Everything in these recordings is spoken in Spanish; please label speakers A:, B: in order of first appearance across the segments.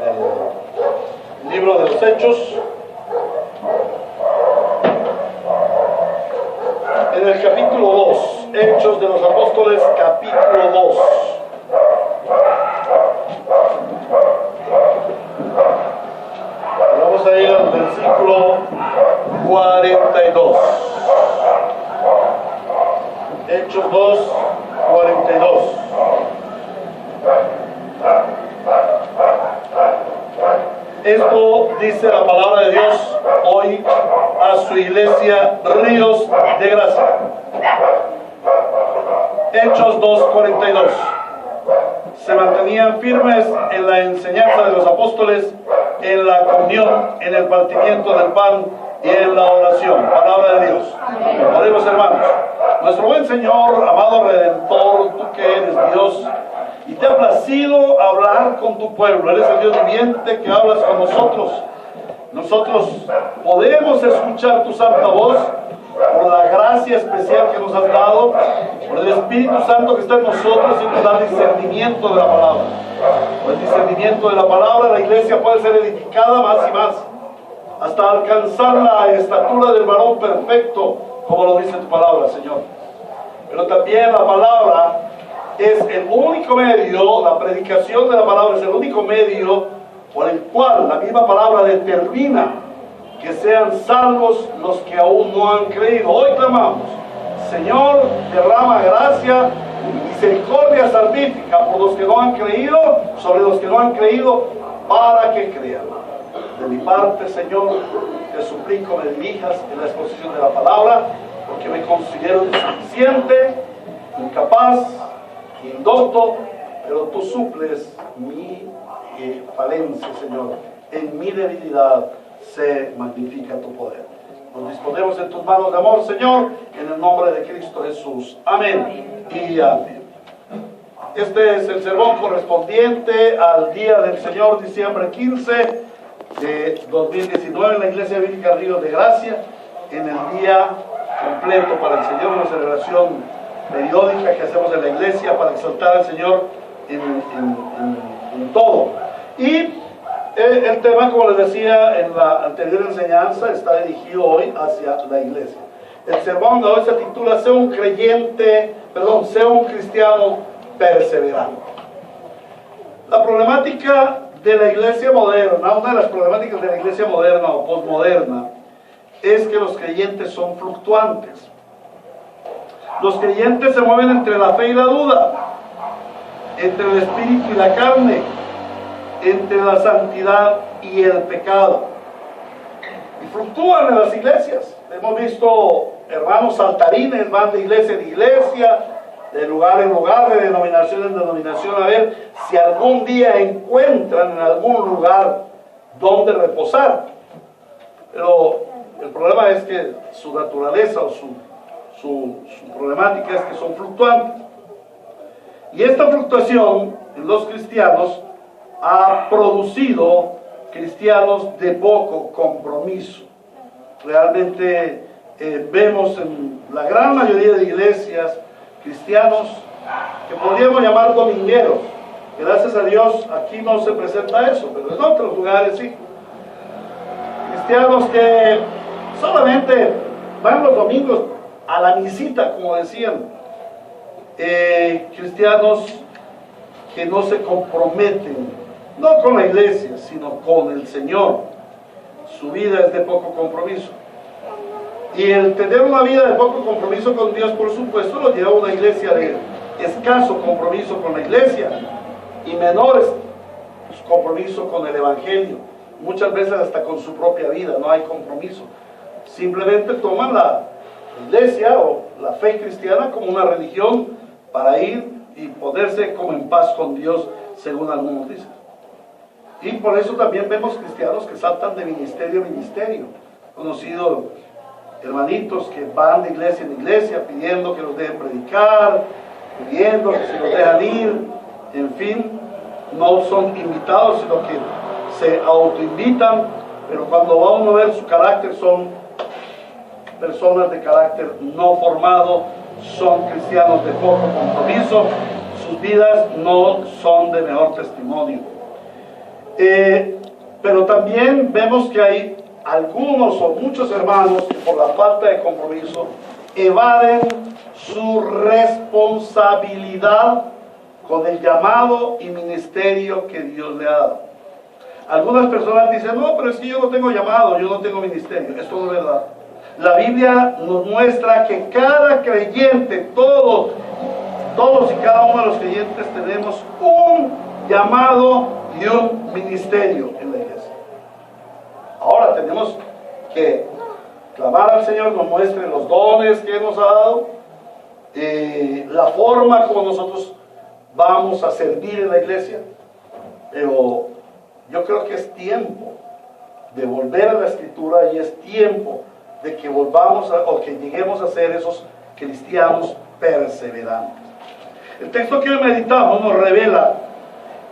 A: el libro de los Hechos, en el capítulo 2, Hechos de los Apóstoles, capítulo 2. Vamos a ir al versículo 42. Hechos 2, 42. Esto dice la palabra de Dios hoy a su iglesia, Ríos de Gracia. Hechos 2:42. Se mantenían firmes en la enseñanza de los apóstoles, en la comunión, en el partimiento del pan y en la oración. Palabra de Dios. Podemos, hermanos. Nuestro buen Señor, amado Redentor, tú que eres Dios y te ha placido hablar con tu pueblo. Eres el Dios viviente que hablas con nosotros. Nosotros podemos escuchar tu santa voz por la gracia especial que nos has dado, por el Espíritu Santo que está en nosotros y nos da discernimiento de la palabra. Por el discernimiento de la palabra, la iglesia puede ser edificada más y más, hasta alcanzar la estatura del varón perfecto, como lo dice tu palabra, Señor. Pero también la palabra es el único medio, la predicación de la palabra es el único medio por el cual la misma palabra determina que sean salvos los que aún no han creído. Hoy clamamos, Señor, derrama gracia y misericordia salvífica por los que no han creído, sobre los que no han creído, para que crean. De mi parte, Señor, te suplico me dirijas en la exposición de la palabra, porque me considero insuficiente, incapaz, indocto, pero tú suples mi falencia, Señor. En mi debilidad se magnifica tu poder. Nos disponemos en tus manos de amor, Señor, en el nombre de Cristo Jesús. Amén y amén. Este es el sermón correspondiente al Día del Señor, diciembre 15 de 2019, en la Iglesia Bíblica Ríos de Gracia, en el día completo para el Señor, una celebración periódica que hacemos en la iglesia para exaltar al Señor en todo. Y el tema, como les decía en la anterior enseñanza, está dirigido hoy hacia la iglesia. El sermón de hoy se titula Sé un cristiano perseverante. La problemática de la iglesia moderna, una de las problemáticas de la iglesia moderna o posmoderna, es que los creyentes son fluctuantes. Los creyentes se mueven entre la fe y la duda, entre el espíritu y la carne, entre la santidad y el pecado. Y fluctúan en las iglesias. Hemos visto hermanos saltarines, van de iglesia en iglesia, de lugar en lugar, de denominación en denominación, a ver si algún día encuentran en algún lugar donde reposar. Pero el problema es que su naturaleza o su problemática es que son fluctuantes. Y esta fluctuación en los cristianos ha producido cristianos de poco compromiso. Realmente vemos en la gran mayoría de iglesias cristianos que podríamos llamar domingueros. Gracias a Dios aquí no se presenta eso, pero en otros lugares sí. Cristianos que solamente van los domingos a la misita, como decían. Cristianos que no se comprometen, no con la iglesia, sino con el Señor. Su vida es de poco compromiso. Y el tener una vida de poco compromiso con Dios, por supuesto, lo lleva a una iglesia de escaso compromiso con la iglesia y menores compromiso con el Evangelio. Muchas veces hasta con su propia vida no hay compromiso. Simplemente toman la iglesia o la fe cristiana como una religión para ir y ponerse como en paz con Dios, según algunos dicen. Y por eso también vemos cristianos que saltan de ministerio a ministerio. Conocido hermanitos que van de iglesia en iglesia pidiendo que los dejen predicar, pidiendo que se los dejan ir, en fin, no son invitados, sino que se autoinvitan, pero cuando va uno a ver su carácter, son personas de carácter no formado, son cristianos de poco compromiso, sus vidas no son de mejor testimonio. Pero también vemos que hay algunos o muchos hermanos que por la falta de compromiso evaden su responsabilidad con el llamado y ministerio que Dios le ha dado. Algunas personas dicen, no, pero es que yo no tengo llamado, yo no tengo ministerio. Esto no es verdad. La Biblia nos muestra que cada creyente, todos y cada uno de los creyentes tenemos un llamado y un ministerio en la iglesia. Ahora tenemos que clamar al Señor, nos muestre los dones que nos ha dado, la forma como nosotros vamos a servir en la iglesia. Pero yo creo que es tiempo de volver a la Escritura y es tiempo de que volvamos o que lleguemos a ser esos cristianos perseverantes. El texto que hoy meditamos nos revela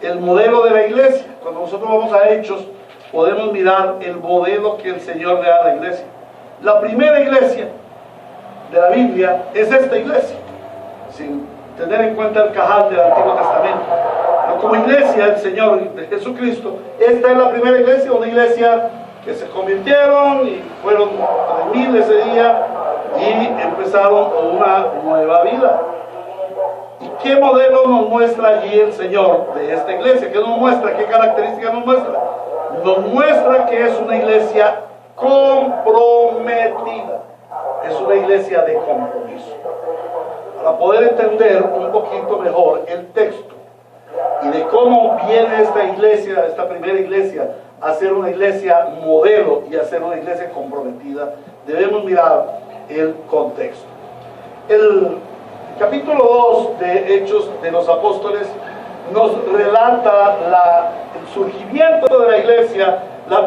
A: el modelo de la iglesia. Cuando nosotros vamos a Hechos, podemos mirar el modelo que el Señor le da a la iglesia. La primera iglesia de la Biblia es esta iglesia, sin tener en cuenta el cajal del Antiguo Testamento. Pero como iglesia del Señor de Jesucristo, esta es la primera iglesia, una iglesia que se convirtieron y fueron 3,000 ese día y empezaron una nueva vida. ¿Y qué modelo nos muestra allí el Señor de esta iglesia? ¿Qué nos muestra? ¿Qué características nos muestra? Nos muestra que es una iglesia comprometida. Es una iglesia de compromiso. Para poder entender un poquito mejor el texto y de cómo viene esta iglesia, esta primera iglesia, a ser una iglesia modelo y a ser una iglesia comprometida, debemos mirar el contexto. El capítulo 2 de Hechos de los Apóstoles nos relata el surgimiento de la iglesia, la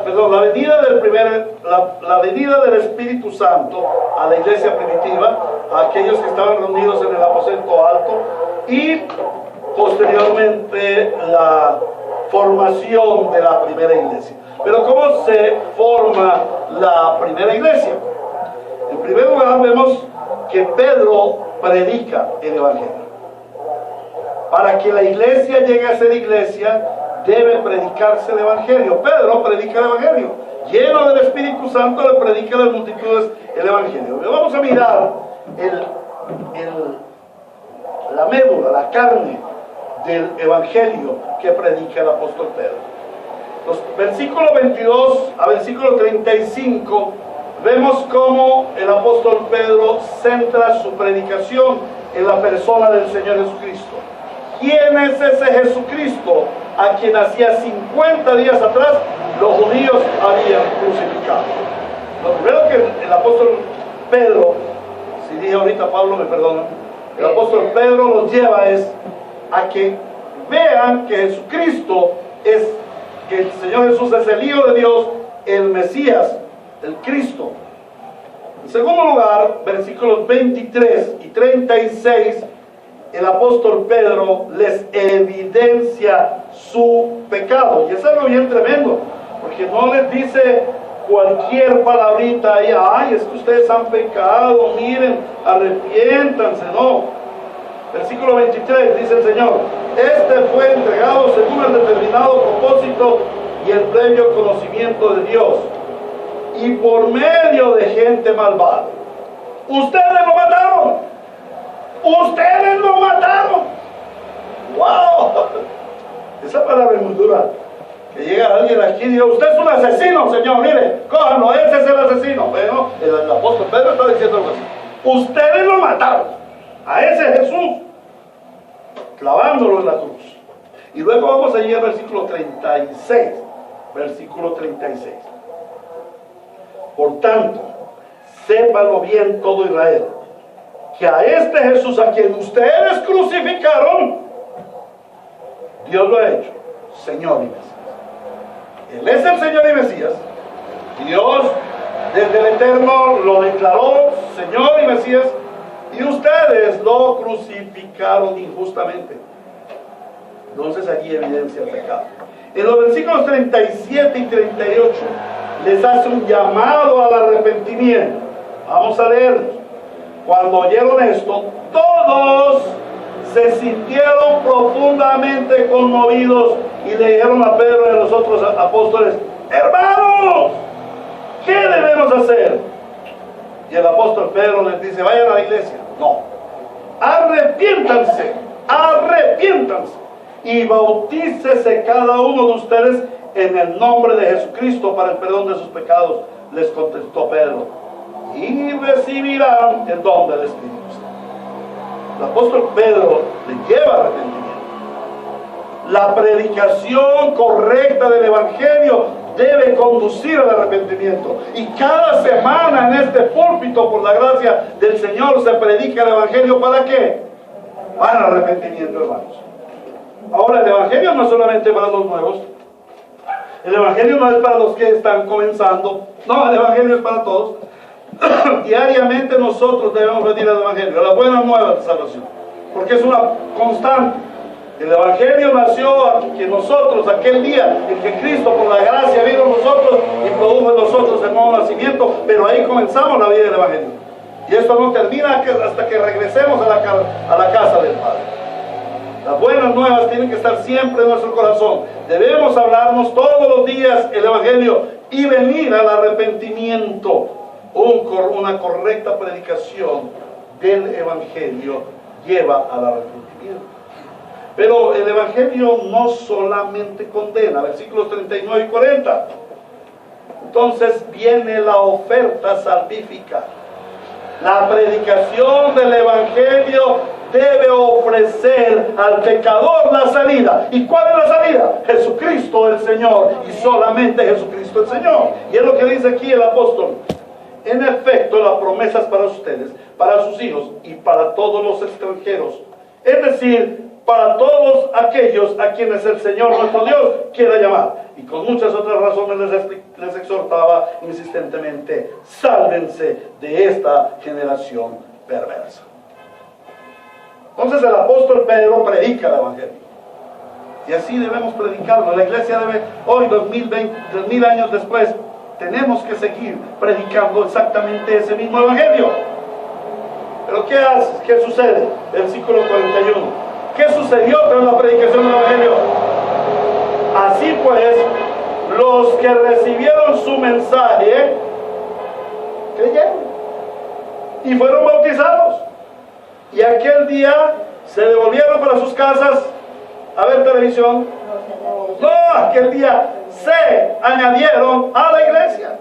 A: venida del Espíritu Santo a la iglesia primitiva, a aquellos que estaban reunidos en el aposento alto, y posteriormente la formación de la primera iglesia. Pero ¿cómo se forma la primera iglesia? En primer lugar vemos que Pedro predica el Evangelio. Para que la iglesia llegue a ser iglesia, debe predicarse el Evangelio. Pedro predica el Evangelio. Lleno del Espíritu Santo, le predica a las multitudes el Evangelio. Vamos a mirar la médula, la carne del Evangelio que predica el apóstol Pedro. Los versículos 22 a versículo 35 vemos cómo el apóstol Pedro centra su predicación en la persona del Señor Jesucristo. ¿Quién es ese Jesucristo a quien hacía 50 días atrás los judíos habían crucificado? Lo primero que el apóstol Pedro, si dije ahorita Pablo me perdona, el apóstol Pedro los lleva es a que vean que Jesucristo es, que el Señor Jesús es el Hijo de Dios, el Mesías, el Cristo. En segundo lugar, versículos 23 y 36, el apóstol Pedro les evidencia su pecado. Y es algo bien tremendo, porque no les dice cualquier palabrita ahí, ay, es que ustedes han pecado, miren, arrepiéntanse, no. Versículo 23 dice el Señor, este fue entregado según el determinado propósito y el previo conocimiento de Dios, y por medio de gente malvada. Ustedes lo mataron. Ustedes lo mataron. ¡Wow! Esa palabra es muy dura. Que llega alguien aquí y diga, usted es un asesino, Señor, mire, cójanlo, ese es el asesino. Bueno, el apóstol Pedro está diciendo algo así. Ustedes lo mataron a ese Jesús, clavándolo en la cruz. Y luego vamos a ir al versículo 36. Versículo 36. Por tanto, sépanlo bien todo Israel, que a este Jesús a quien ustedes crucificaron, Dios lo ha hecho Señor y Mesías. Él es el Señor y Mesías. Dios desde el Eterno lo declaró Señor y Mesías, y ustedes lo crucificaron injustamente. Entonces allí evidencia el pecado. En los versículos 37 y 38 les hace un llamado al arrepentimiento. Vamos a leerlos. Cuando oyeron esto, todos se sintieron profundamente conmovidos y le dijeron a Pedro y a los otros apóstoles: hermanos, ¿qué debemos hacer? Y el apóstol Pedro les dice: vayan a la iglesia. No, arrepiéntanse, arrepiéntanse y bautícese cada uno de ustedes en el nombre de Jesucristo para el perdón de sus pecados. Les contestó Pedro: y recibirán el don del Espíritu Santo. El apóstol Pedro le lleva arrepentimiento. La predicación correcta del Evangelio debe conducir al arrepentimiento. Y cada semana en este púlpito, por la gracia del Señor, se predica el Evangelio. ¿Para qué? Para el arrepentimiento, hermanos. Ahora, el Evangelio no es solamente para los nuevos. El Evangelio no es para los que están comenzando. No, el Evangelio es para todos. Diariamente nosotros debemos venir al Evangelio, a las buenas nuevas de salvación, porque es una constante. El Evangelio nació que nosotros, aquel día en que Cristo por la gracia vino a nosotros y produjo en nosotros el nuevo nacimiento, pero ahí comenzamos la vida del Evangelio. Y esto no termina hasta que regresemos a la casa del Padre. Las buenas nuevas tienen que estar siempre en nuestro corazón. Debemos hablarnos todos los días el Evangelio y venir al arrepentimiento. Una correcta predicación del Evangelio lleva al arrepentimiento. Pero el Evangelio no solamente condena, versículos 39 y 40. Entonces viene la oferta salvífica. La predicación del Evangelio debe ofrecer al pecador la salida. ¿Y cuál es la salida? Jesucristo el Señor, y solamente Jesucristo el Señor. Y es lo que dice aquí el apóstol: en efecto, las promesas para ustedes, para sus hijos y para todos los extranjeros, es decir, para todos aquellos a quienes el Señor nuestro Dios quiera llamar. Y con muchas otras razones les exhortaba insistentemente: sálvense de esta generación perversa. Entonces el apóstol Pedro predica el Evangelio. Y así debemos predicarlo. La iglesia debe, hoy, 2000 años después, tenemos que seguir predicando exactamente ese mismo Evangelio. Pero ¿qué haces? ¿Qué sucede? Versículo 41. ¿Qué sucedió tras la predicación del Evangelio? Así pues, los que recibieron su mensaje creyeron y fueron bautizados. Y aquel día se devolvieron para sus casas a ver televisión. No, aquel día se añadieron a la iglesia.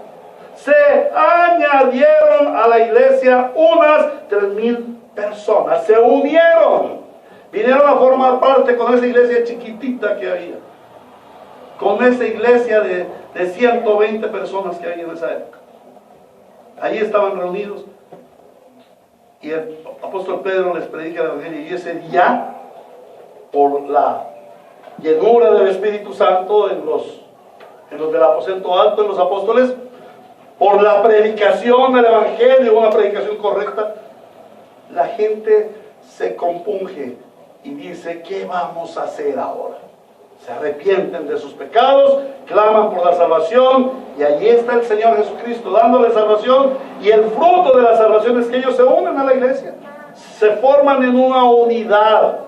A: Se añadieron a la iglesia unas 3,000 personas. Se unieron. Vinieron a formar parte con esa iglesia chiquitita que había. Con esa iglesia de 120 personas que había en esa época. Allí estaban reunidos. Y el apóstol Pedro les predica el Evangelio. Y ese día, por la llenura del Espíritu Santo en los del aposento alto, en los apóstoles, por la predicación del Evangelio, una predicación correcta, la gente se compunge y dice: ¿qué vamos a hacer ahora? Se arrepienten de sus pecados, claman por la salvación, y allí está el Señor Jesucristo dándoles salvación, y el fruto de la salvación es que ellos se unen a la iglesia, se forman en una unidad.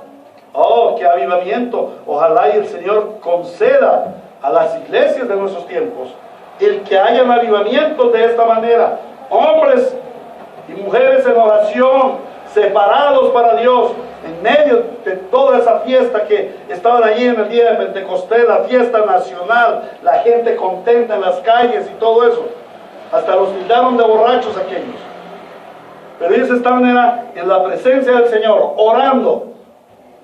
A: ¡Oh, qué avivamiento! Ojalá y el Señor conceda a las iglesias de nuestros tiempos el que hayan avivamientos de esta manera, hombres y mujeres en oración, separados para Dios, en medio de toda esa fiesta que estaban allí en el día de Pentecostés, la fiesta nacional, la gente contenta en las calles y todo eso, hasta los tildaron de borrachos aquellos, pero ellos estaban en la presencia del Señor, orando,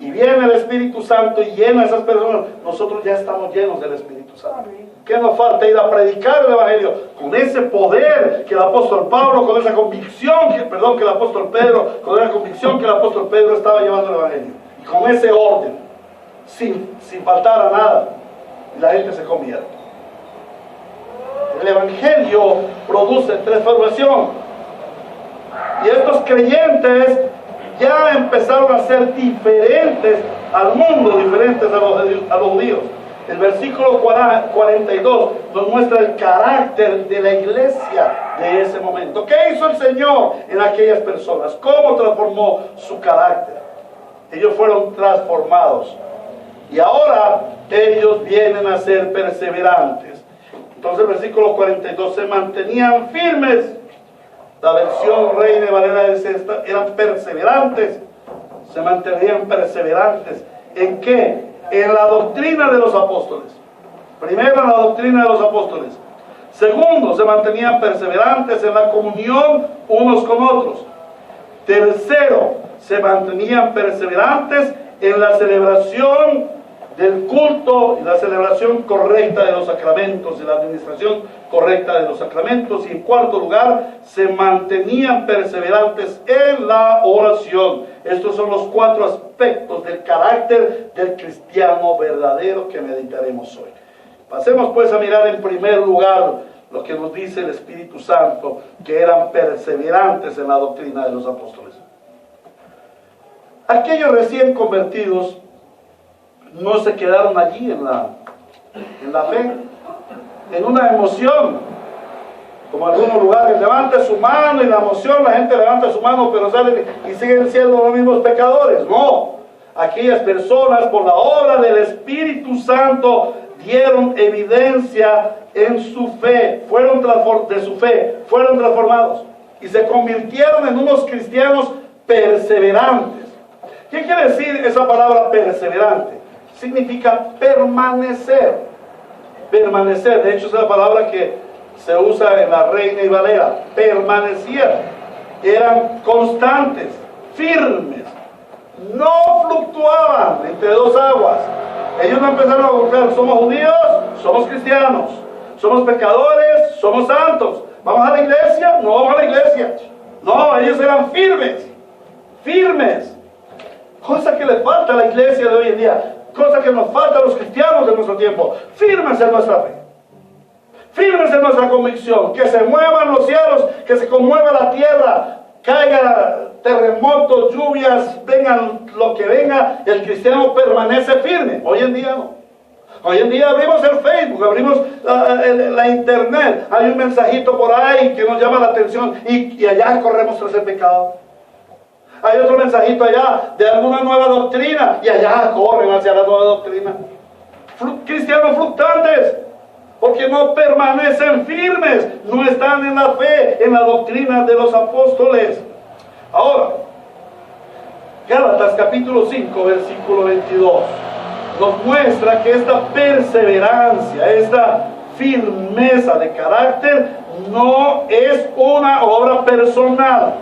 A: y viene el Espíritu Santo y llena a esas personas. Nosotros ya estamos llenos del Espíritu Santo. ¿Qué nos falta? Ir a predicar el Evangelio con ese poder que el apóstol Pablo, con esa convicción, que el apóstol Pedro, con esa convicción que el apóstol Pedro estaba llevando el Evangelio, y con ese orden, sin faltar a nada, y la gente se convierte. El Evangelio produce transformación, y estos creyentes ya empezaron a ser diferentes al mundo, diferentes a los judíos. El versículo 42 nos muestra el carácter de la iglesia de ese momento. ¿Qué hizo el Señor en aquellas personas? ¿Cómo transformó su carácter? Ellos fueron transformados. y ahora ellos vienen a ser perseverantes. Entonces el versículo 42, se mantenían firmes. La versión Reina Valera es esta: eran perseverantes, se mantenían perseverantes. ¿En qué? En la doctrina de los apóstoles. Primero, en la doctrina de los apóstoles. Segundo, se mantenían perseverantes en la comunión unos con otros. Tercero, se mantenían perseverantes en la celebración del culto y la celebración correcta de los sacramentos y la administración correcta de los sacramentos. Y en cuarto lugar, se mantenían perseverantes en la oración. Estos son los 4 aspectos del carácter del cristiano verdadero que meditaremos hoy. Pasemos pues a mirar en primer lugar lo que nos dice el Espíritu Santo, que eran perseverantes en la doctrina de los apóstoles. Aquellos recién convertidos no se quedaron allí en la fe, en una emoción, como en algunos lugares, levante su mano, y la emoción, la gente levanta su mano, pero salen y siguen siendo los mismos pecadores. No, aquellas personas, por la obra del Espíritu Santo, dieron evidencia en su fe, fueron transformados y se convirtieron en unos cristianos perseverantes. ¿Qué quiere decir esa palabra perseverante? Significa permanecer. Permanecer, de hecho es la palabra que se usa en la Reina y Valera. Permanecieron, eran constantes, firmes, no fluctuaban entre dos aguas. Ellos no empezaron a buscar: somos judíos, somos cristianos, somos pecadores, somos santos, ¿vamos a la iglesia? No vamos a la iglesia. No, ellos eran firmes, firmes. Cosa que le falta a la iglesia de hoy en día, cosa que nos falta a los cristianos de nuestro tiempo: firmes en nuestra fe, firmes en nuestra convicción. Que se muevan los cielos, que se conmueva la tierra, caiga terremotos, lluvias, vengan lo que venga, el cristiano permanece firme. Hoy en día no. Hoy en día abrimos el Facebook, abrimos la internet, hay un mensajito por ahí que nos llama la atención y allá corremos tras el pecado. Hay otro mensajito allá de alguna nueva doctrina y allá corren hacia la nueva doctrina. Cristianos fluctuantes, porque no permanecen firmes, no están en la fe, en la doctrina de los apóstoles. Ahora, Gálatas capítulo 5, versículo 22, nos muestra que esta perseverancia, esta firmeza de carácter, no es una obra personal,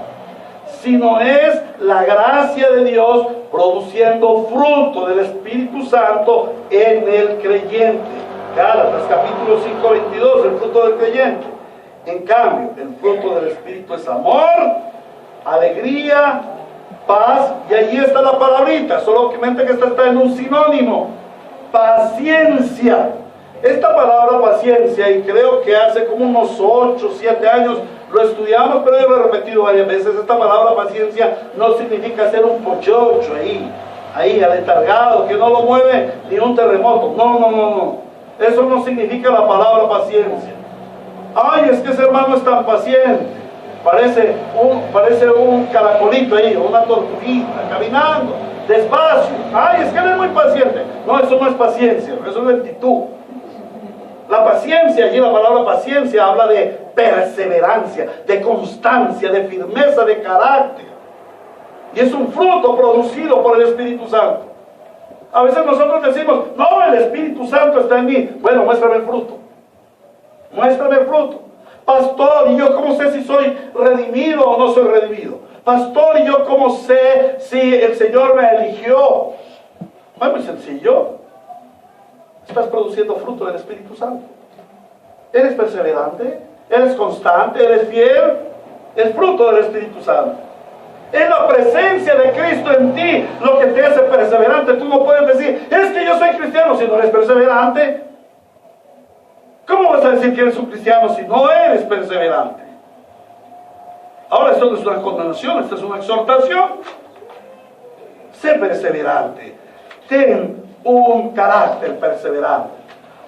A: sino es la gracia de Dios produciendo fruto del Espíritu Santo en el creyente. Gálatas capítulo 5, 22, el fruto del creyente. En cambio, el fruto del Espíritu es amor, alegría, paz, y allí está la palabrita, solamente que esta está en un sinónimo: paciencia. Esta palabra paciencia, y creo que hace como unos 8 o 7 años lo estudiamos, pero yo lo he repetido varias veces. Esta palabra paciencia no significa ser un pochocho ahí aletargado, que no lo mueve ni un terremoto. No. Eso no significa la palabra paciencia. Ay, es que ese hermano es tan paciente. Parece un caracolito ahí, o una tortuguita, caminando despacio. Ay, es que él es muy paciente. No, eso no es paciencia, eso es lentitud. La paciencia, allí la palabra paciencia habla de perseverancia, de constancia, de firmeza de carácter. Y es un fruto producido por el Espíritu Santo. A veces nosotros decimos: no, el Espíritu Santo está en mí. Bueno, muéstrame el fruto. Muéstrame el fruto. Pastor, ¿y yo cómo sé si soy redimido o no soy redimido? Pastor, ¿y yo cómo sé si el Señor me eligió? Es muy sencillo. Estás produciendo fruto del Espíritu Santo. ¿Eres perseverante? ¿Eres constante? ¿Eres fiel? Es fruto del Espíritu Santo. Es la presencia de Cristo en ti lo que te hace perseverante. Tú no puedes decir: es que yo soy cristiano, si no eres perseverante. ¿Cómo vas a decir que eres un cristiano si no eres perseverante? Ahora, esto no es una condenación, esto es una exhortación. Sé perseverante. Ten un carácter perseverante.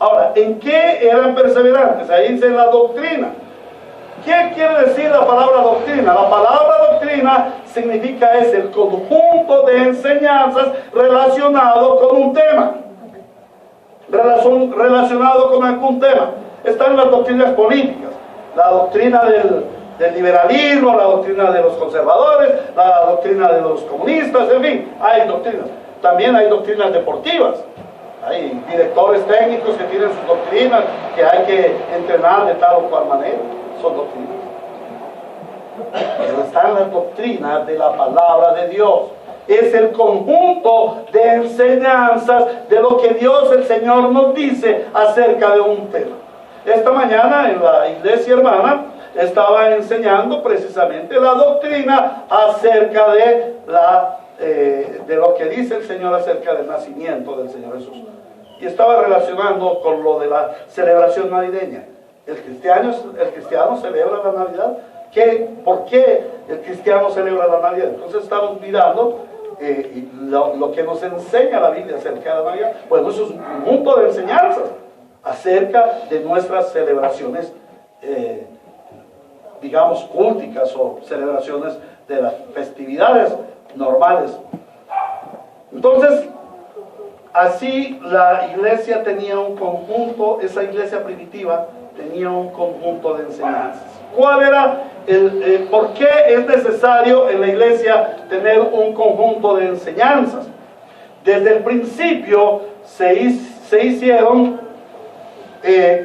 A: Ahora, ¿en qué eran perseverantes? Ahí dice la doctrina. ¿Qué quiere decir la palabra doctrina? La palabra doctrina significa es el conjunto de enseñanzas relacionado con un tema. relacionado con algún tema. Están las doctrinas políticas, la doctrina del liberalismo, la doctrina de los conservadores, la doctrina de los comunistas, en fin, hay doctrinas. También hay doctrinas deportivas. Hay directores técnicos que tienen sus doctrinas, que hay que entrenar de tal o cual manera. Son doctrinas. Pero están las doctrinas de la palabra de Dios. Es el conjunto de enseñanzas de lo que Dios, el Señor, nos dice acerca de un tema. Esta mañana en la iglesia hermana estaba enseñando precisamente la doctrina acerca de lo que dice el Señor acerca del nacimiento del Señor Jesús. Y estaba relacionando con lo de la celebración navideña. El cristiano celebra la Navidad. ¿Por qué el cristiano celebra la Navidad? Entonces estamos mirando lo que nos enseña la Biblia acerca de la Navidad. Bueno, eso es un conjunto de enseñanzas acerca de nuestras celebraciones, digamos, culticas o celebraciones de las festividades normales. Entonces, así la iglesia tenía un conjunto, esa iglesia primitiva tenía un conjunto de enseñanzas. ¿Cuál era por qué es necesario en la iglesia tener un conjunto de enseñanzas? Desde el principio se hicieron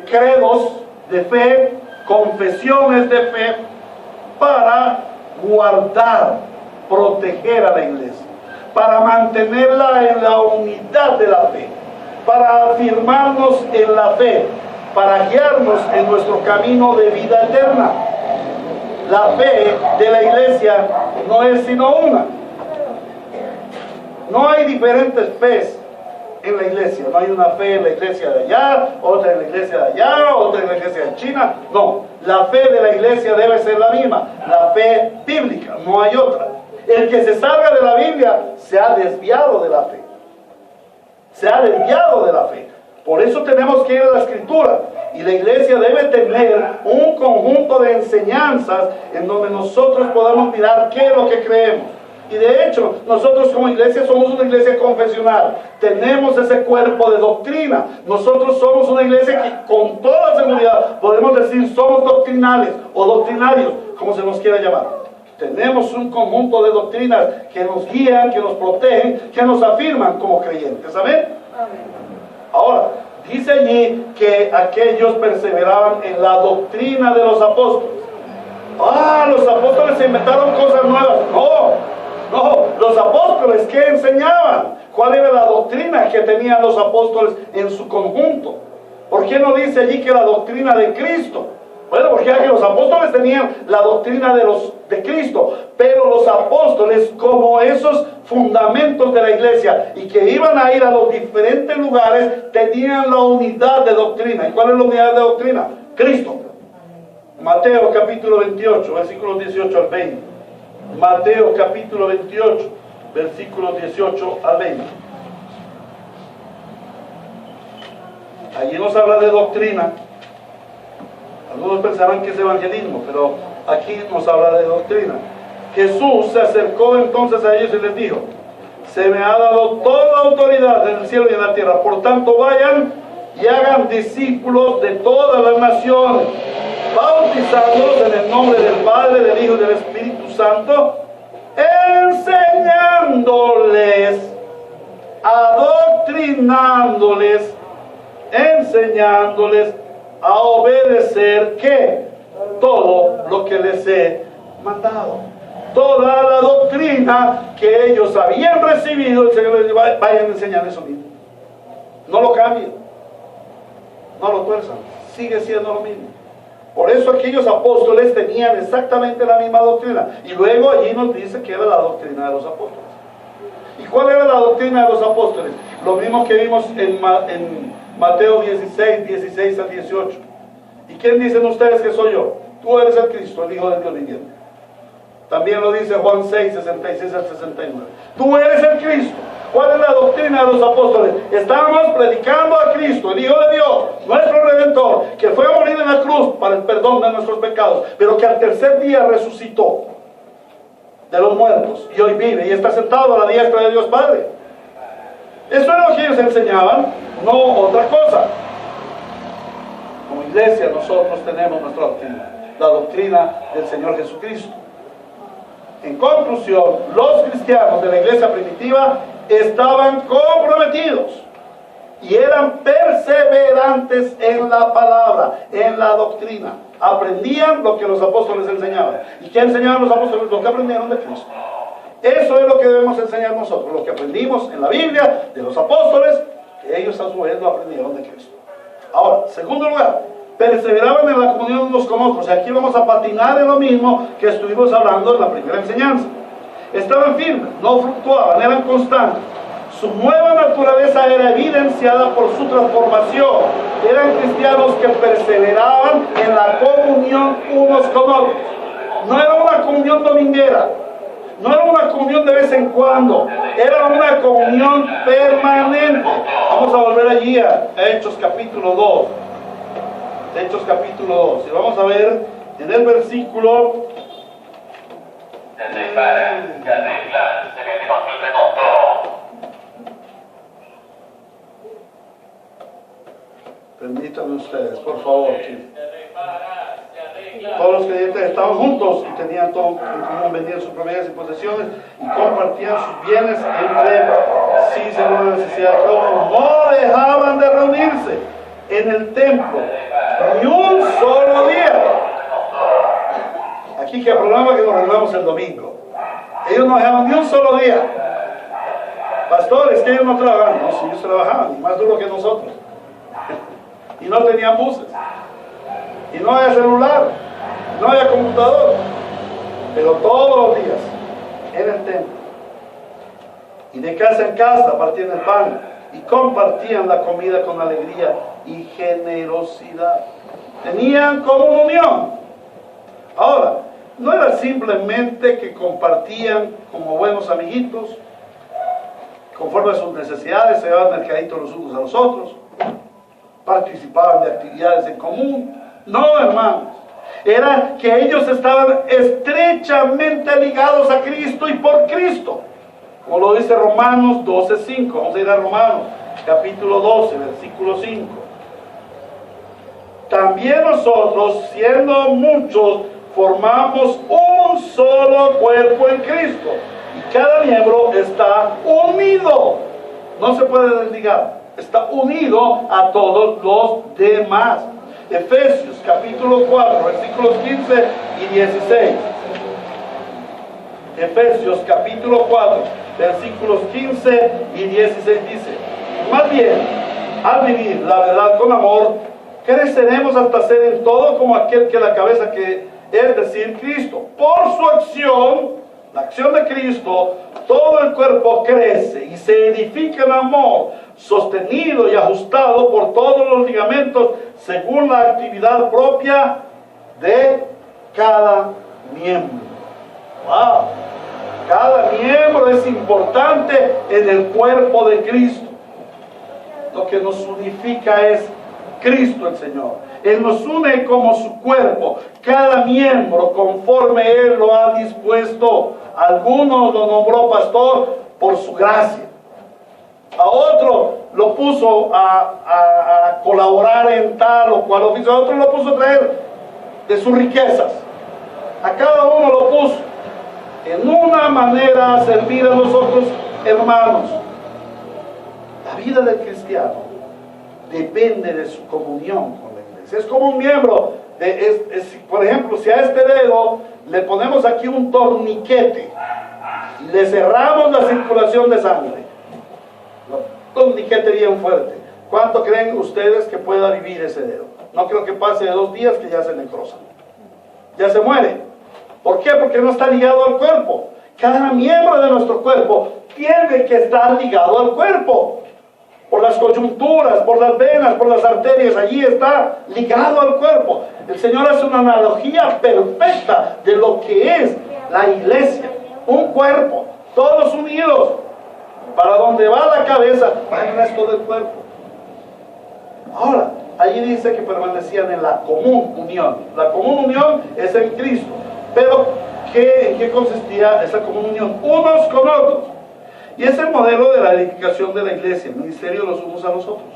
A: credos de fe, confesiones de fe, para guardar, proteger a la iglesia, para mantenerla en la unidad de la fe, para afirmarnos en la fe, para guiarnos en nuestro camino de vida eterna. La fe de la iglesia no es sino una. No hay diferentes fes en la iglesia. No hay una fe en la iglesia de allá, otra en la iglesia de allá, otra en la iglesia de China. No, la fe de la iglesia debe ser la misma, la fe bíblica, no hay otra. El que se salga de la Biblia se ha desviado de la fe. Se ha desviado de la fe. Por eso tenemos que ir a la Escritura. Y la iglesia debe tener un conjunto de enseñanzas en donde nosotros podamos mirar qué es lo que creemos. Y de hecho, nosotros como iglesia somos una iglesia confesional. Tenemos ese cuerpo de doctrina. Nosotros somos una iglesia que con toda seguridad podemos decir somos doctrinales o doctrinarios, como se nos quiera llamar. Tenemos un conjunto de doctrinas que nos guían, que nos protegen, que nos afirman como creyentes. ¿Amén? Ahora, dice allí que aquellos perseveraban en la doctrina de los apóstoles. Los apóstoles se inventaron cosas nuevas. No, los apóstoles, ¿qué enseñaban? ¿Cuál era la doctrina que tenían los apóstoles en su conjunto? ¿Por qué no dice allí que la doctrina de Cristo? Bueno, porque los apóstoles tenían la doctrina de Cristo, pero los apóstoles, como esos fundamentos de la iglesia y que iban a ir a los diferentes lugares, tenían la unidad de doctrina. ¿Y cuál es la unidad de doctrina? Cristo. Mateo capítulo 28, versículos 18 al 20. Mateo capítulo 28, versículos 18 al 20. Allí nos habla de doctrina. Algunos pensarán que es evangelismo, pero aquí nos habla de doctrina. Jesús se acercó entonces a ellos y les dijo: se me ha dado toda autoridad en el cielo y en la tierra, por tanto vayan y hagan discípulos de todas las naciones, bautizándolos en el nombre del Padre, del Hijo y del Espíritu Santo, enseñándoles, adoctrinándoles, enseñándoles a obedecer ¿qué? Todo lo que les he mandado. Toda la doctrina que ellos habían recibido, el Señor les dijo: vayan a enseñar eso mismo. No lo cambien, no lo tuerzan, sigue siendo lo mismo. Por eso aquellos apóstoles tenían exactamente la misma doctrina. Y luego allí nos dice que era la doctrina de los apóstoles. ¿Y cuál era la doctrina de los apóstoles? Lo mismo que vimos en Mateo 16, 16 al 18. ¿Y quién dicen ustedes que soy yo? Tú eres el Cristo, el Hijo de Dios viviente. También lo dice Juan 6, 66 al 69. Tú eres el Cristo. ¿Cuál es la doctrina de los apóstoles? Estábamos predicando a Cristo, el Hijo de Dios, nuestro Redentor, que fue a morir en la cruz para el perdón de nuestros pecados, pero que al tercer día resucitó de los muertos y hoy vive y está sentado a la diestra de Dios Padre. Eso es lo que ellos enseñaban, no otra cosa. Como iglesia nosotros tenemos nuestra doctrina, la doctrina del Señor Jesucristo. En conclusión, los cristianos de la iglesia primitiva estaban comprometidos y eran perseverantes en la palabra, en la doctrina. Aprendían lo que los apóstoles enseñaban. ¿Y qué enseñaban los apóstoles? Lo que aprendieron de Cristo. Eso es lo que debemos enseñar nosotros, lo que aprendimos en la Biblia de los apóstoles, que ellos a su vez lo aprendieron de Cristo. Ahora, segundo lugar, perseveraban en la comunión unos con otros. Y aquí vamos a patinar en lo mismo que estuvimos hablando en la primera enseñanza. Estaban firmes, no fluctuaban, eran constantes. Su nueva naturaleza era evidenciada por su transformación. Eran cristianos que perseveraban en la comunión unos con otros. No era una comunión dominguera, no era una comunión de vez en cuando, era una comunión permanente. Vamos a volver allí a Hechos capítulo 2. Hechos capítulo 2. Y vamos a ver en el versículo... Permítanme ustedes, por favor. Todos los creyentes estaban juntos y tenían todo en común, vendían sus propiedades y posesiones y compartían sus bienes entre sí según la necesidad de cada uno. No dejaban de reunirse en el templo ni un solo día. Aquí que el problema es que nos reunamos el domingo. Ellos no dejaban ni un solo día. Pastores, que ellos no trabajaban. No, si ellos trabajaban, y más duro que nosotros. Y no tenían buses. Y no había celular. No había computador. Pero todos los días en el templo. Y de casa en casa partían el pan. Y compartían la comida con alegría y generosidad. Tenían comunión. Ahora, no era simplemente que compartían como buenos amiguitos, conforme a sus necesidades, se daban mercaditos los unos a los otros, participaban de actividades en común. No, hermanos, era que ellos estaban estrechamente ligados a Cristo y por Cristo, como lo dice Romanos 12:5. Vamos a ir a Romanos capítulo 12, versículo 5. También nosotros, siendo muchos, formamos un solo cuerpo en Cristo y cada miembro está unido, no se puede desligar, está unido a todos los demás. Efesios capítulo 4 versículos 15 y 16. Efesios capítulo 4 versículos 15 y 16 dice: más bien, al vivir la verdad con amor, creceremos hasta ser en todo como aquel que la cabeza, que es decir, Cristo. Por su acción, la acción de Cristo, todo el cuerpo crece y se edifica en amor, sostenido y ajustado por todos los ligamentos según la actividad propia de cada miembro. ¡Wow! Cada miembro es importante en el cuerpo de Cristo. Lo que nos unifica es Cristo el Señor. Él nos une como su cuerpo, cada miembro conforme Él lo ha dispuesto. A algunos lo nombró pastor por su gracia, a otro lo puso a colaborar en tal o cual oficio, a otro lo puso a traer de sus riquezas. A cada uno lo puso en una manera a servir a los otros hermanos. La vida del cristiano depende de su comunión con la iglesia. Es como un miembro, por ejemplo, si a este dedo le ponemos aquí un torniquete y le cerramos la circulación de sangre, un torniquete bien fuerte, ¿cuánto creen ustedes que pueda vivir ese dedo? No creo que pase de 2 días que ya se necrosa, ya se muere. ¿Por qué? Porque no está ligado al cuerpo. Cada miembro de nuestro cuerpo tiene que estar ligado al cuerpo. Por las coyunturas, por las venas, por las arterias, allí está ligado al cuerpo. El Señor hace una analogía perfecta de lo que es la iglesia. Un cuerpo, todos unidos. Para donde va la cabeza, va el resto del cuerpo. Ahora, allí dice que permanecían en la común unión. La común unión es en Cristo. Pero, ¿en qué consistía esa común unión? Unos con otros. Y es el modelo de la edificación de la iglesia, el ministerio los unos a los otros.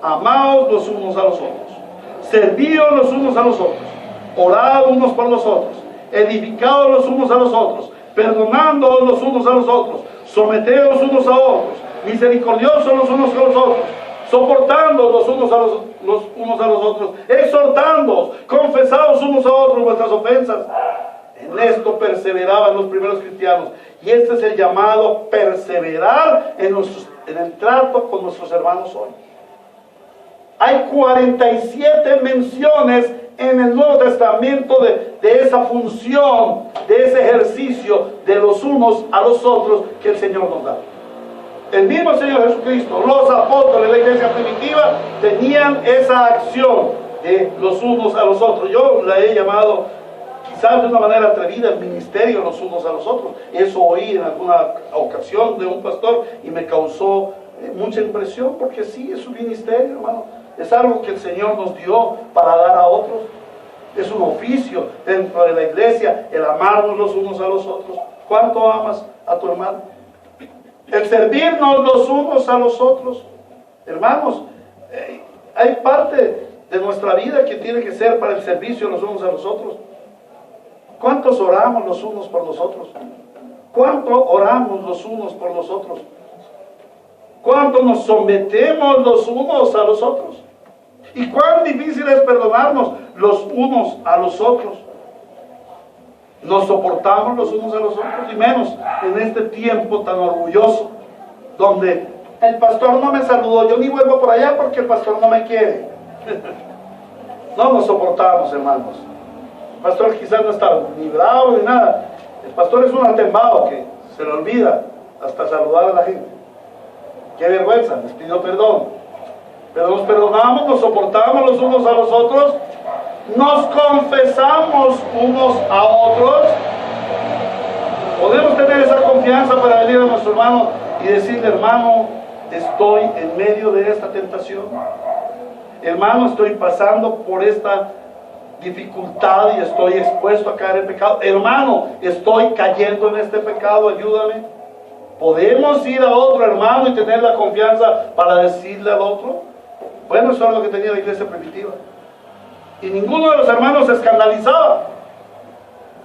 A: Amaos los unos a los otros. Servíos los unos a los otros. Orad unos por los otros. Edificados los unos a los otros. Perdonándoos los unos a los otros. Someteos unos a otros. Misericordiosos los unos con los otros. Soportando los unos a los otros. Exhortándoos. Confesados unos a otros vuestras ofensas. En esto perseveraban los primeros cristianos. Y este es el llamado perseverar en el trato con nuestros hermanos hoy. Hay 47 menciones en el Nuevo Testamento de esa función, de ese ejercicio de los unos a los otros que el Señor nos da. El mismo Señor Jesucristo, los apóstoles de la iglesia primitiva tenían esa acción de los unos a los otros. Yo la he llamado, quizás de una manera atrevida, el ministerio los unos a los otros. Eso oí en alguna ocasión de un pastor y me causó mucha impresión, porque sí, es un ministerio, hermano. Es algo que el Señor nos dio para dar a otros. Es un oficio dentro de la iglesia, el amarnos los unos a los otros. ¿Cuánto amas a tu hermano? El servirnos los unos a los otros. Hermanos, hay parte de nuestra vida que tiene que ser para el servicio los unos a los otros. ¿Cuántos oramos los unos por los otros? ¿Cuánto oramos los unos por los otros? ¿Cuánto nos sometemos los unos a los otros? ¿Y cuán difícil es perdonarnos los unos a los otros? Nos soportamos los unos a los otros, y menos en este tiempo tan orgulloso, donde el pastor no me saludó, yo ni vuelvo por allá porque el pastor no me quiere. No nos soportamos, hermanos. El pastor quizás no está ni bravo ni nada. El pastor es un atembado que se le olvida hasta saludar a la gente. Qué vergüenza, les pido perdón. Pero nos perdonamos, nos soportamos los unos a los otros, nos confesamos unos a otros. Podemos tener esa confianza para venir a nuestro hermano y decirle: hermano, estoy en medio de esta tentación. Hermano, estoy pasando por esta dificultad y estoy expuesto a caer en pecado. Hermano, estoy cayendo en este pecado, ayúdame. ¿Podemos ir a otro hermano y tener la confianza para decirle al otro? Bueno, eso es lo que tenía la iglesia primitiva. Y ninguno de los hermanos se escandalizaba.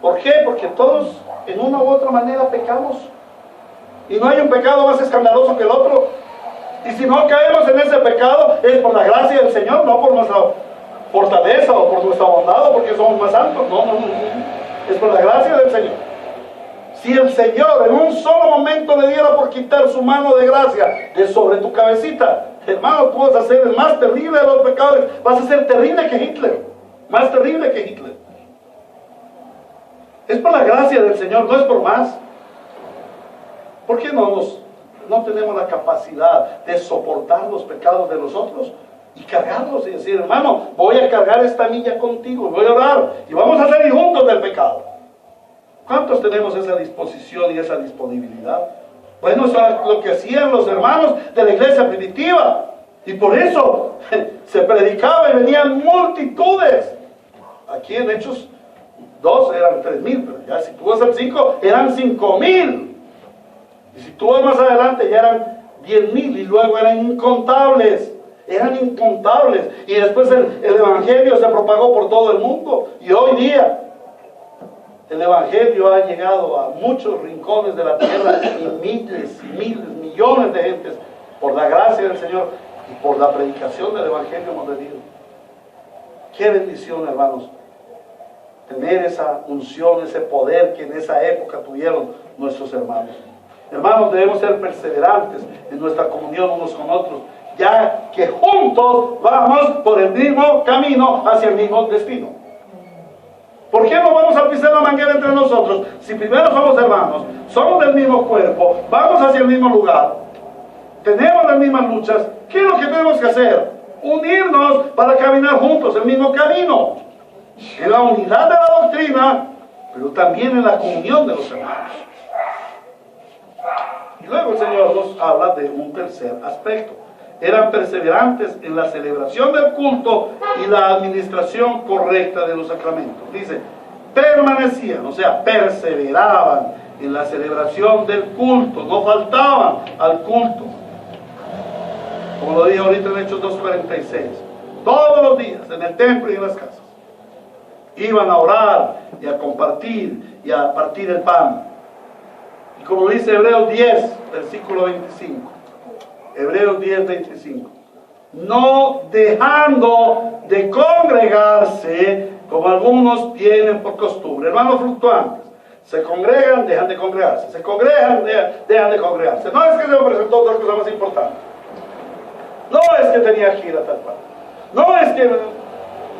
A: ¿Por qué? Porque todos en una u otra manera pecamos. Y no hay un pecado más escandaloso que el otro. Y si no caemos en ese pecado, es por la gracia del Señor, no por nuestra fortaleza o por nuestra bondad o porque somos más santos. No. Es por la gracia del Señor. Si el Señor en un solo momento le diera por quitar su mano de gracia de sobre tu cabecita, hermano, tú vas a ser el más terrible de los pecadores. Vas a ser terrible que Hitler. Más terrible que Hitler. Es por la gracia del Señor, no es por más. ¿Por qué no tenemos la capacidad de soportar los pecados de los otros y cargarlos y decir: hermano, voy a cargar esta milla contigo, voy a orar y vamos a salir juntos del pecado? ¿Cuántos tenemos esa disposición y esa disponibilidad? Bueno, eso es lo que hacían los hermanos de la iglesia primitiva. Y por eso se predicaba y venían multitudes. Aquí en Hechos 2 eran 3,000, pero ya si tú vas al 5 eran 5,000. Y si tú vas más adelante ya eran 10,000 y luego eran incontables. Eran incontables. Y después el evangelio se propagó por todo el mundo. Y hoy día el evangelio ha llegado a muchos rincones de la tierra y miles, millones de gentes por la gracia del Señor y por la predicación del evangelio hemos venido. Qué bendición, hermanos, tener esa unción, ese poder que en esa época tuvieron nuestros hermanos. Hermanos, debemos ser perseverantes en nuestra comunión unos con otros, ya que juntos vamos por el mismo camino hacia el mismo destino. ¿Por qué no vamos a pisar la manguera entre nosotros? Si primero somos hermanos, somos del mismo cuerpo, vamos hacia el mismo lugar, tenemos las mismas luchas, ¿qué es lo que tenemos que hacer? Unirnos para caminar juntos el mismo camino, en la unidad de la doctrina, pero también en la comunión de los hermanos. Y luego el Señor nos habla de un tercer aspecto. Eran perseverantes en la celebración del culto y la administración correcta de los sacramentos. Dice, permanecían, o sea, perseveraban en la celebración del culto, no faltaban al culto. Como lo dije ahorita en Hechos 2:46, todos los días en el templo y en las casas iban a orar y a compartir y a partir el pan. Y como dice Hebreos 10, versículo 25, Hebreos 10, 25, no dejando de congregarse como algunos tienen por costumbre, hermanos fluctuantes. Se congregan, dejan de congregarse. Se congregan, dejan de congregarse. No es que se me presentó otra cosa más importante. No es que tenía gira tal cual. No es que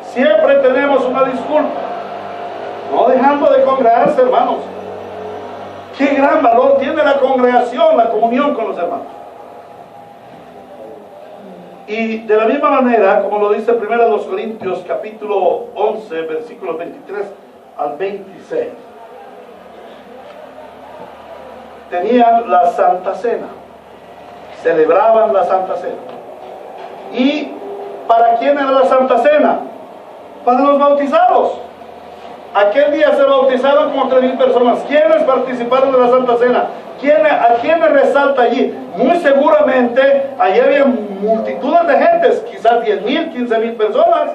A: siempre tenemos una disculpa. No dejando de congregarse, hermanos. Qué gran valor tiene la congregación, la comunión con los hermanos. Y de la misma manera, como lo dice 1 Corintios capítulo 11, versículos 23 al 26. Tenían la Santa Cena, celebraban la Santa Cena. ¿Y para quién era la Santa Cena? Para los bautizados. Aquel día se bautizaron como 3,000 personas. ¿Quiénes participaron de la Santa Cena? ¿A quiénes resalta allí? Muy seguramente allí había multitudes de gentes, quizás 10,000, 15,000 personas,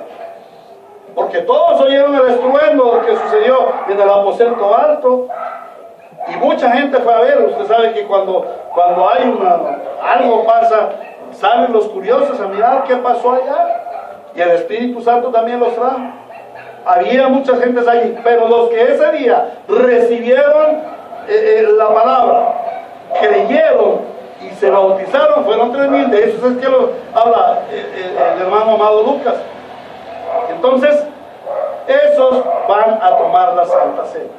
A: porque todos oyeron el estruendo que sucedió en el aposento alto. Y mucha gente fue a ver. Usted sabe que cuando hay algo pasa, salen los curiosos a mirar qué pasó allá. Y el Espíritu Santo también los trajo. Había muchas gentes allí, pero los que ese día recibieron la palabra, creyeron y se bautizaron, fueron 3,000. De eso es que lo habla el hermano amado Lucas. Entonces, esos van a tomar la Santa Cena.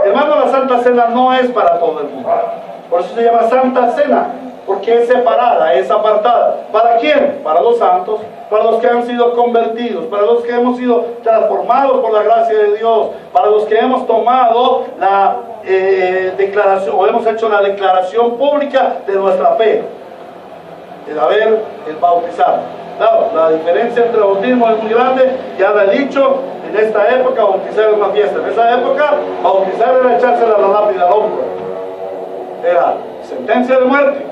A: Hermano, la Santa Cena no es para todo el mundo. Por eso se llama Santa Cena, porque es separada, es apartada. ¿Para quién? Para los santos, para los que han sido convertidos, para los que hemos sido transformados por la gracia de Dios, para los que hemos tomado la declaración, o hemos hecho la declaración pública de nuestra fe, el bautizado. Claro, la diferencia entre bautismo es muy grande. Ya lo he dicho, en esta época bautizar es una fiesta. En esa época bautizar era echársela a la lápida al hombro. Era sentencia de muerte.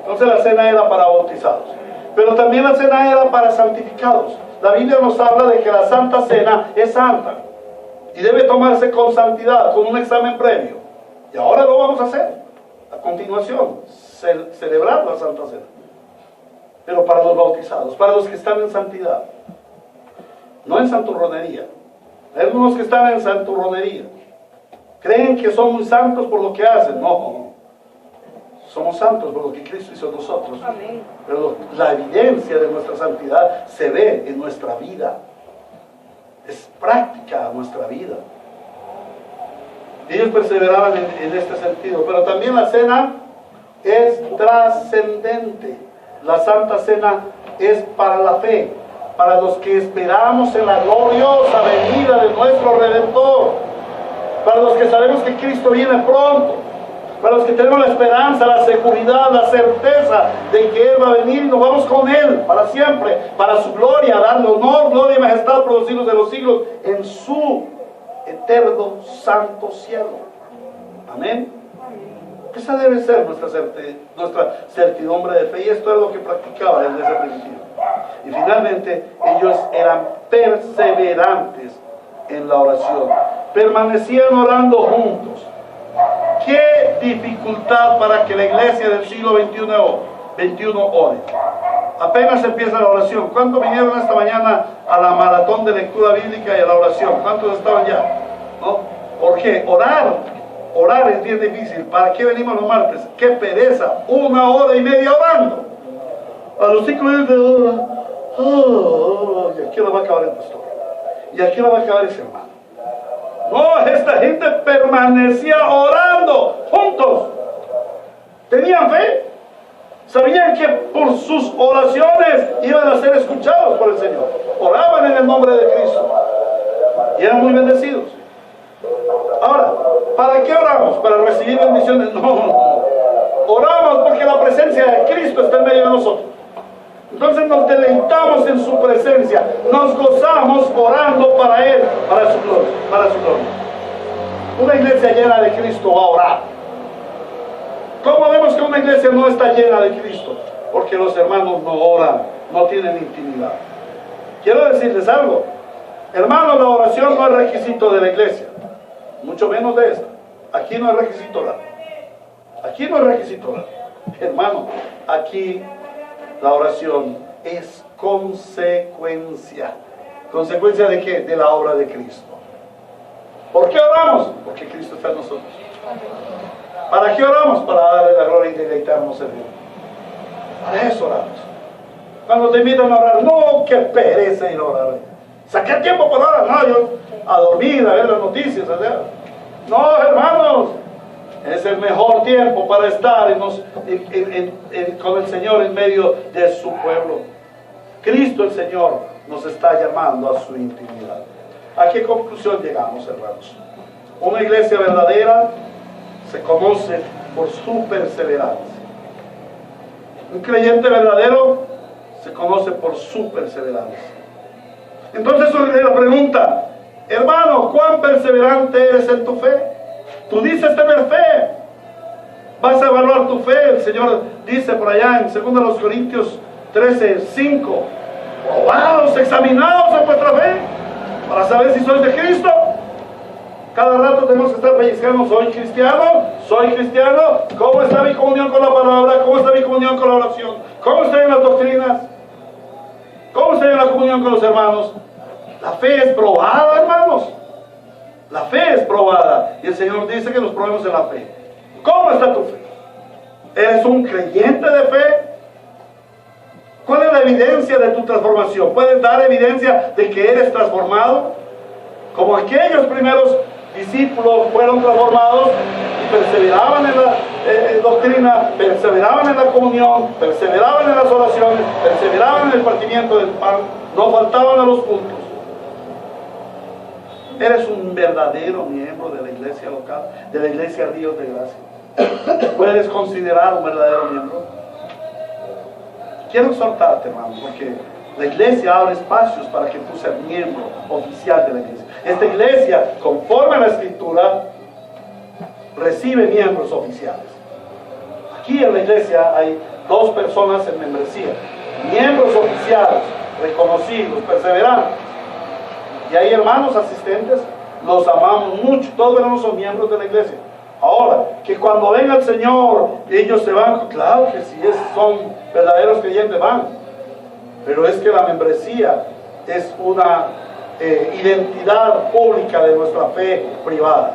A: Entonces la cena era para bautizados. Pero también la cena era para santificados. La Biblia nos habla de que la Santa Cena es santa y debe tomarse con santidad, con un examen previo. Y ahora lo vamos a hacer. A continuación, celebrar la Santa Cena. Pero para los bautizados, para los que están en santidad, no en santurronería. Hay algunos que están en santurronería, creen que son muy santos por lo que hacen. No, somos santos por lo que Cristo hizo en nosotros. Amén. Pero la evidencia de nuestra santidad se ve en nuestra vida, es práctica nuestra vida. Ellos perseveraban en este sentido. Pero también la cena es trascendente. La Santa Cena es para la fe, para los que esperamos en la gloriosa venida de nuestro Redentor, para los que sabemos que Cristo viene pronto, para los que tenemos la esperanza, la seguridad, la certeza de que Él va a venir y nos vamos con Él para siempre, para su gloria, darle honor, gloria y majestad por los siglos de los siglos en su eterno santo cielo. Amén. Esa debe ser nuestra certidumbre de fe, y esto es lo que practicaba desde ese principio. Y finalmente, ellos eran perseverantes en la oración, permanecían orando juntos. ¿Qué dificultad para que la iglesia del siglo XXI ore? Apenas empieza la oración. ¿Cuántos vinieron esta mañana a la maratón de lectura bíblica y a la oración? ¿Cuántos estaban ya? ¿No? ¿Por qué? Orar es bien difícil. ¿Para qué venimos los martes? ¡Qué pereza! 1 hora y media orando. A los 5 minutos de hora. ¿Y aquí la va a acabar el pastor? ¿Y aquí la va a acabar ese hermano? No, esta gente permanecía orando juntos. Tenían fe. Sabían que por sus oraciones iban a ser escuchados por el Señor. Oraban en el nombre de Cristo y eran muy bendecidos. Ahora, ¿para qué oramos? ¿Para recibir bendiciones? No. Oramos porque la presencia de Cristo está en medio de nosotros. Entonces nos deleitamos en su presencia, nos gozamos orando para Él, para su gloria. una iglesia llena de Cristo va a orar? ¿Cómo vemos que una iglesia no está llena de Cristo? Porque los hermanos no oran, no tienen intimidad. Quiero decirles algo, hermanos, la oración no es requisito de la iglesia, mucho menos de esta. Aquí no es requisito orar. Aquí no es requisito orar. Hermano, aquí la oración es consecuencia. ¿Consecuencia de qué? De la obra de Cristo. ¿Por qué oramos? Porque Cristo está en nosotros. ¿Para qué oramos? Para darle la gloria y deleitarnos en Dios. Para eso oramos. Cuando te invitan a orar, no, qué pereza ir a orar. Saqué tiempo para orar, no, yo a dormir, a ver las noticias, no, hermanos, es el mejor tiempo para estar con el Señor en medio de su pueblo. Cristo el Señor nos está llamando a su intimidad. ¿A qué conclusión llegamos, hermanos? Una iglesia verdadera se conoce por su perseverancia. Un creyente verdadero se conoce por su perseverancia. Entonces surge la pregunta, hermano, ¿cuán perseverante eres en tu fe? Tú dices tener fe. Vas a evaluar tu fe. El Señor dice por allá en 2 Corintios 13:5, probaos, examinaos en vuestra fe, para saber si sois de Cristo. Cada rato tenemos que estar pellizcando, ¿soy cristiano? ¿Soy cristiano? ¿Cómo está mi comunión con la palabra? ¿Cómo está mi comunión con la oración? ¿Cómo estoy en las doctrinas? ¿Cómo estoy en la comunión con los hermanos? La fe es probada, hermanos. La fe es probada. Y el Señor dice que nos probemos en la fe. ¿Cómo está tu fe? ¿Eres un creyente de fe? ¿Cuál es la evidencia de tu transformación? ¿Puedes dar evidencia de que eres transformado? Como aquellos primeros discípulos fueron transformados y perseveraban en la doctrina, perseveraban en la comunión, perseveraban en las oraciones, perseveraban en el partimiento del pan, no faltaban a los cultos. Eres un verdadero miembro de la iglesia local, de la iglesia Ríos de Gracia. ¿Puedes considerar un verdadero miembro? Quiero exhortarte, hermano, porque la iglesia abre espacios para que tú seas miembro oficial de la iglesia. Esta iglesia, conforme a la Escritura, recibe miembros oficiales. Aquí en la iglesia hay 2 personas en membresía, miembros oficiales, reconocidos, perseverantes. Y hay hermanos asistentes, los amamos mucho, todos hermanos son miembros de la iglesia. Ahora, que cuando venga el Señor, ellos se van, claro que si son verdaderos creyentes van, pero es que la membresía es una identidad pública de nuestra fe privada,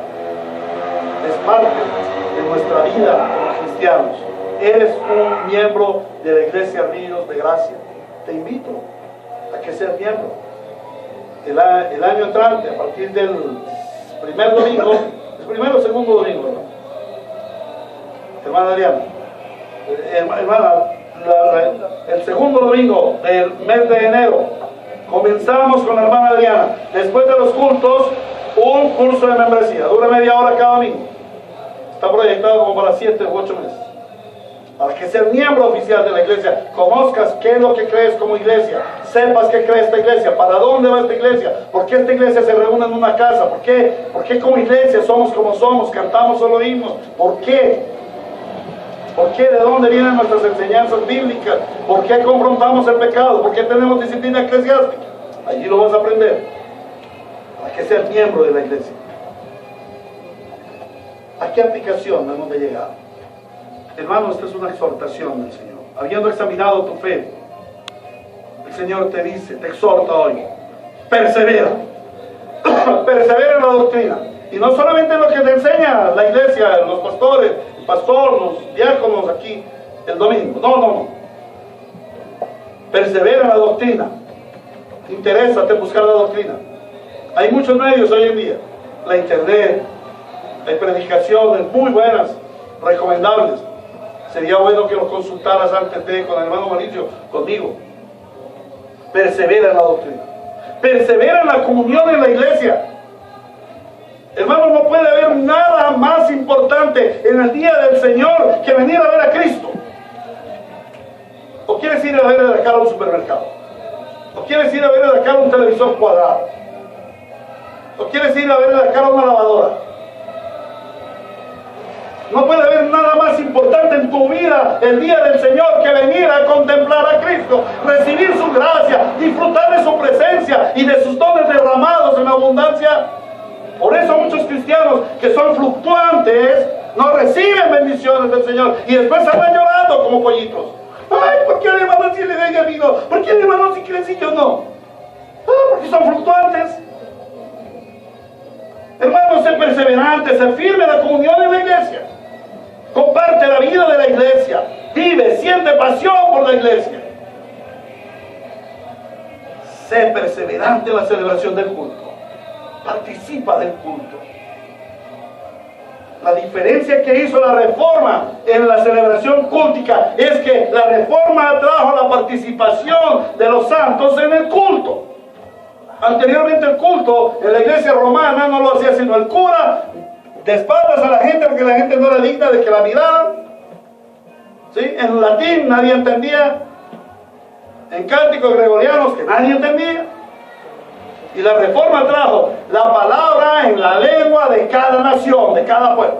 A: es parte de nuestra vida como cristianos. Eres un miembro de la iglesia Ríos de Gracia, te invito a que seas miembro. El año entrante, a partir del primer domingo, el primero o segundo domingo, ¿no? Hermana Adriana, hermana, el segundo domingo del mes de enero, comenzamos con la hermana Adriana, después de los cultos, un curso de membresía, dura media hora cada domingo, está proyectado como para 7 u 8 meses. Para que seas miembro oficial de la iglesia, conozcas qué es lo que crees como iglesia, sepas qué cree esta iglesia, para dónde va esta iglesia, por qué esta iglesia se reúne en una casa, por qué como iglesia somos como somos, cantamos solo himnos, por qué, de dónde vienen nuestras enseñanzas bíblicas, por qué confrontamos el pecado, por qué tenemos disciplina eclesiástica. Allí lo vas a aprender, para que seas miembro de la iglesia. ¿A qué aplicación hemos de llegar? Hermano, esta es una exhortación del Señor. Habiendo examinado tu fe, el Señor te dice, te exhorta hoy, persevera. Persevera en la doctrina. Y no solamente en lo que te enseña la iglesia, los pastores, el pastor, los diáconos aquí el domingo. No. Persevera en la doctrina. Interésate en buscar la doctrina. Hay muchos medios hoy en día. La internet, hay predicaciones muy buenas, recomendables. Sería bueno que lo consultaras antes de con el hermano Mauricio, conmigo. Persevera en la doctrina. Persevera en la comunión en la iglesia. Hermano, no puede haber nada más importante en el día del Señor que venir a ver a Cristo. ¿O quieres ir a ver de acá a un supermercado? ¿O quieres ir a ver de acá un televisor cuadrado? ¿O quieres ir a ver de acá una lavadora? No puede haber nada más importante en tu vida el día del Señor que venir a contemplar a Cristo, recibir su gracia, disfrutar de su presencia y de sus dones derramados en abundancia. Por eso muchos cristianos que son fluctuantes no reciben bendiciones del Señor y después andan llorando como pollitos. Ay, ¿por qué el hermano sí le da y a mí no? ¿Por qué el hermano sí crece y yo no? Porque son fluctuantes. Hermanos, sé perseverante, sé firme en la comunión en la iglesia. Comparte la vida de la iglesia. Vive, siente pasión por la iglesia. Sé perseverante en la celebración del culto. Participa del culto. La diferencia que hizo la reforma en la celebración cúltica es que la reforma trajo la participación de los santos en el culto. Anteriormente el culto en la iglesia romana no lo hacía sino el cura, de espaldas a la gente porque la gente no era digna de que la miraran. ¿Sí? En latín nadie entendía, en cánticos gregorianos que nadie entendía. Y la reforma trajo la palabra en la lengua de cada nación, de cada pueblo.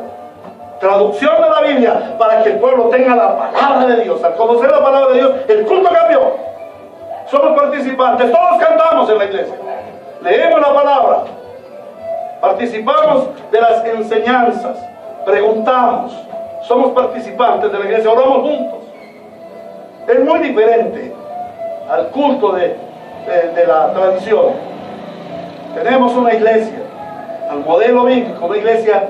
A: Traducción de la Biblia para que el pueblo tenga la palabra de Dios. Al conocer la palabra de Dios, el culto cambió. Somos participantes, todos cantamos en la iglesia. Leemos la palabra. Participamos de las enseñanzas. Preguntamos. Somos participantes de la iglesia, oramos juntos. Es muy diferente al culto de la tradición. Tenemos una iglesia, al modelo bíblico, una iglesia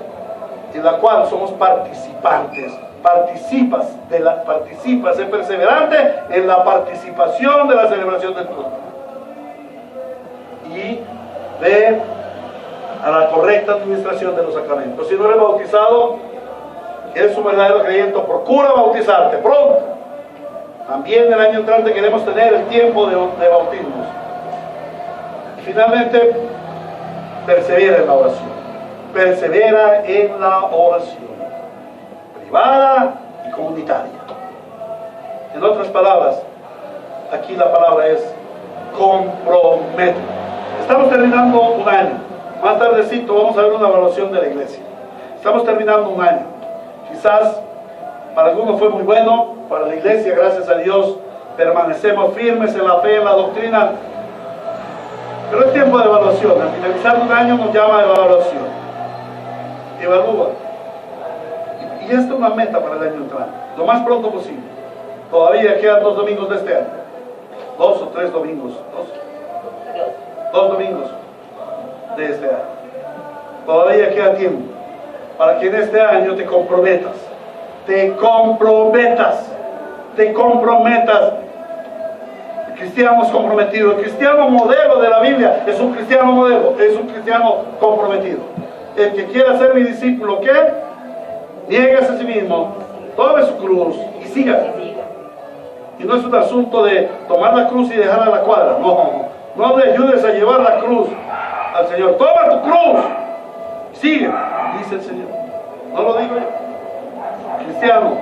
A: en la cual somos participantes. Participas, sé perseverante en la participación de la celebración del culto. Y ve a la correcta administración de los sacramentos. Si no eres bautizado, eres un verdadero creyente, procura bautizarte pronto. También el año entrante queremos tener el tiempo de bautismos. Finalmente, persevera en la oración. Persevera en la oración. Privada y comunitaria. En otras palabras, aquí la palabra es compromete. Estamos terminando un año. Más tardecito vamos a ver una evaluación de la iglesia. Estamos terminando un año. Quizás para algunos fue muy bueno, para la iglesia, gracias a Dios, permanecemos firmes en la fe, en la doctrina. Pero es tiempo de evaluación. Al finalizar un año nos llama a evaluación. Evalúa. Y esta es una meta para el año entrante. Lo más pronto posible. Todavía quedan 2 domingos de este año. 2 o 3 domingos. 2 domingos de este año. Todavía queda tiempo para que en este año te comprometas. Te comprometas. Te comprometas. Cristianos comprometidos. El cristiano modelo de la Biblia es un cristiano modelo, es un cristiano comprometido. El que quiera ser mi discípulo, ¿qué? Niéguese a sí mismo, tome su cruz y siga. Y no es un asunto de tomar la cruz y dejarla a la cuadra. No le ayudes a llevar la cruz al Señor. Toma tu cruz, sigue, dice el Señor. No lo digo yo. El cristiano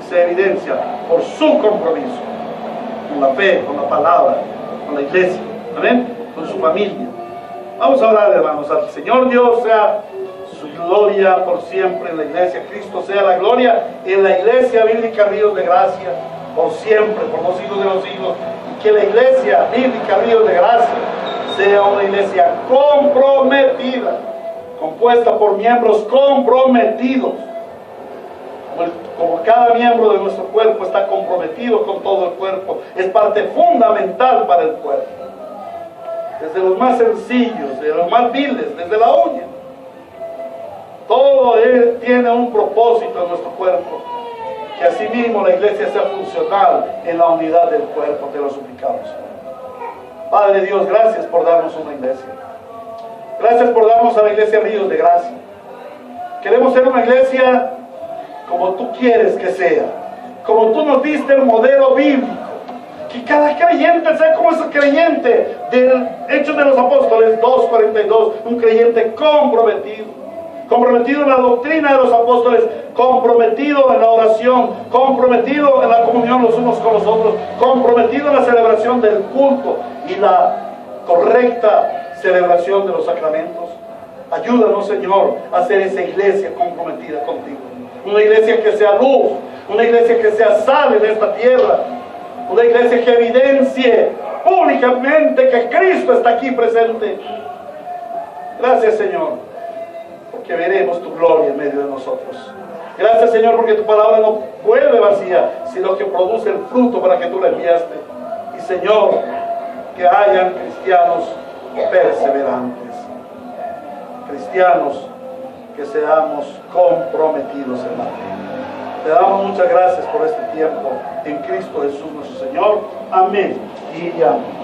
A: se evidencia por su compromiso con la fe, con la palabra, con la iglesia, amén, con su familia. Vamos a orar, hermanos. Al Señor Dios sea su gloria por siempre en la iglesia. Cristo sea la gloria en la iglesia bíblica Ríos de Gracia por siempre, por los siglos de los siglos. Y que la iglesia bíblica Ríos de Gracia sea una iglesia comprometida, compuesta por miembros comprometidos. Como cada miembro de nuestro cuerpo está comprometido con todo el cuerpo, es parte fundamental para el cuerpo. Desde los más sencillos, de los más viles, desde la uña. Todo tiene un propósito en nuestro cuerpo. Que asimismo la iglesia sea funcional en la unidad del cuerpo, te lo suplicamos. Padre Dios, gracias por darnos una iglesia. Gracias por darnos a la iglesia Ríos de Gracia. Queremos ser una iglesia como tú quieres que sea, como tú nos diste el modelo bíblico, que cada creyente sea como ese creyente del Hechos de los Apóstoles 2:42, un creyente comprometido en la doctrina de los apóstoles, comprometido en la oración, comprometido en la comunión los unos con los otros, comprometido en la celebración del culto y la correcta celebración de los sacramentos. Ayúdanos, Señor, a ser esa iglesia comprometida contigo. una iglesia que sea luz, una iglesia que sea sal en esta tierra, una iglesia que evidencie públicamente que Cristo está aquí presente. Gracias, Señor, porque veremos tu gloria en medio de nosotros. Gracias, Señor, porque tu palabra no vuelve vacía, sino que produce el fruto para que tú la enviaste. Y, Señor, que hayan cristianos perseverantes, cristianos que seamos comprometidos en la fe. Te damos muchas gracias por este tiempo en Cristo Jesús nuestro Señor. Amén y amén.